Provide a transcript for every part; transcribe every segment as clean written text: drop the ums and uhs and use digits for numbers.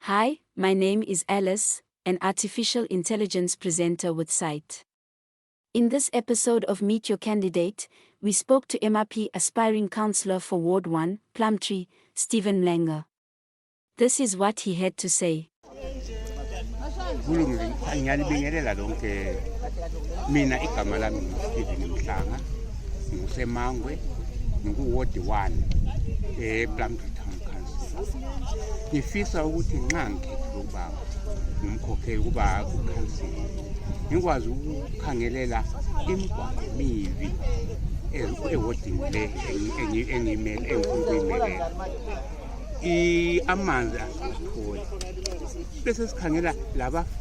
Hi, my name is Alice, an artificial intelligence presenter with Sight. In this episode of Meet Your Candidate, we spoke to MRP aspiring councillor for Ward 1, Plumtree, Stephen Mhlanga. This is what he had to say. Ngiyalibingelela lonke mina igama lami Stephen Mhlanga ngisemangwe ngikuward 1 Plumtree Town Council. Ngifisa ukuthi nxa ngikhethelwe ukuba ngumkhokheli kuba ku-council ngikwazi ukukhangelela imigwaqo emibi ewardini le engifuna ukuyimelela. Amanzi asithole bese sikhangela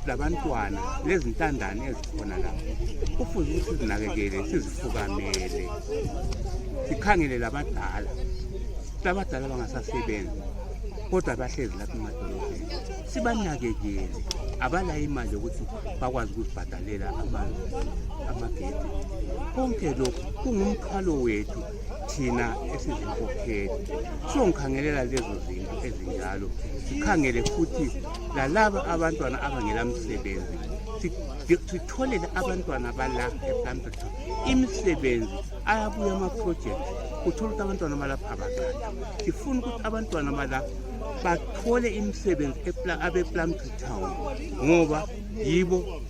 labantwana lezintandane ezikhona lapho kufuze ukuthi sizinakekele sizifukamele sikhangele labadala bangasasebenzi kodwa bahlezi lapha emadolobheni sibanakekele abala imali yokuthi bakwazi ukuzibhadalela amageti. Konke lokhu kungumthwalo wethu thina esizinkokheli. So ngikhangelela lezo zinto ezinjalo sikhangele futhi lalaba abantwana abangela msebenzi sitholele abantwana bala ePlumtree imisebenzi ayabuya ama-projects uthola ukuthi abantwana balapha abaqasha. Sifuna ukuthi abantwana balapha bathole imisebenzi abe-Plumtree Town ngoba yibo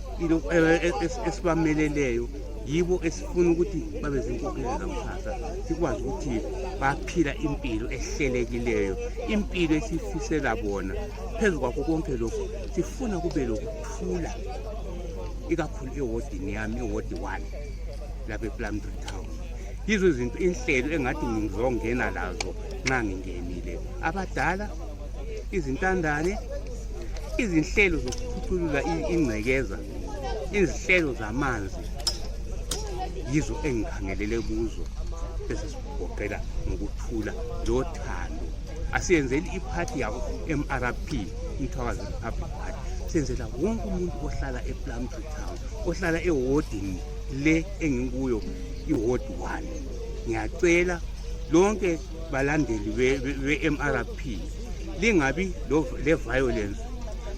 esibameleleyo, yibo esifuna ukuthi babe zinkokheli zakusasa, sikwazi ukuthi baphila impilo ehlelekileyo, impilo esifisela bona. Phezu kwakho konke lokhu sifuna kube lokuthula ikakhulu ewardini yami eward 1 lapha ePlumtree Town. Yizo izinto inhlelo engathi ngizongena lazo nxa ngingenile. Abadala, izintandane, izinhlelo zokuphuculula ingcekeza, izinhlelo zamanzi, yizo engikhangelele kuzo bese sigoqela ngokuthula lothando. Asiyenzeli iphathi yabo MRP, Mthwakazi Republic Party. Senzela wonke umuntu ohlala ePlumtree Town, ohlala ewardini le engikuyo iward 1. Ngiyacela lonke balandeli be-MRP lingabi le violence,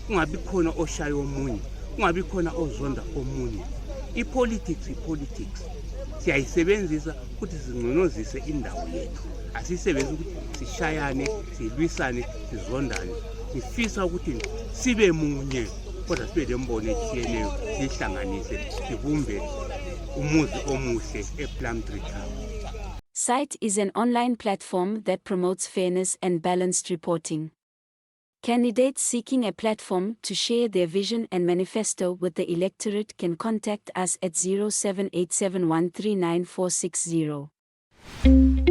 kungabi khona oshaya omunye, kungabi khona ozonda omunye. Ipolitics siyayisebenzisa ukuthi singconozise indawo yethu. Asisebenzise ukuthi sishayane, silwisane, sizondane. Sifisa ukuthi sibe munye kodwa sibe lembono etshiyeneyo, sihlanganise sibumbe umuzi omuhle ePlumtree Town. Sight is an online platform that promotes fairness and balanced reporting. Candidates seeking a platform to share their vision and manifesto with the electorate can contact us at 0787139460.